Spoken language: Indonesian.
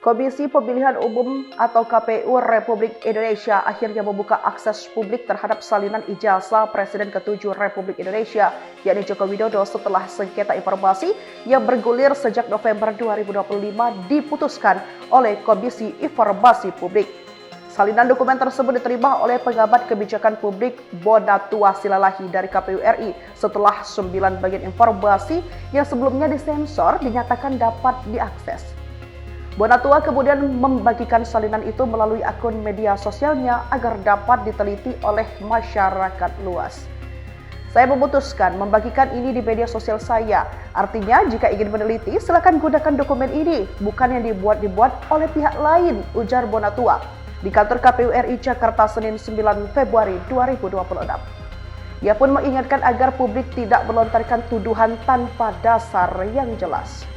Komisi Pemilihan Umum atau KPU Republik Indonesia akhirnya membuka akses publik terhadap salinan ijazah Presiden ke-7 Republik Indonesia, yakni Joko Widodo setelah sengketa informasi yang bergulir sejak November 2025 diputuskan oleh Komisi Informasi Publik. Salinan dokumen tersebut diterima oleh pengamat kebijakan publik Bonatua Silalahi dari KPU RI setelah 9 bagian informasi yang sebelumnya disensor dinyatakan dapat diakses. Bonatua kemudian membagikan salinan itu melalui akun media sosialnya agar dapat diteliti oleh masyarakat luas. Saya memutuskan membagikan ini di media sosial saya. Artinya jika ingin meneliti silakan gunakan dokumen ini, bukan yang dibuat oleh pihak lain, ujar Bonatua di kantor KPU RI Jakarta Senin 9 Februari 2026. Ia pun mengingatkan agar publik tidak melontarkan tuduhan tanpa dasar yang jelas.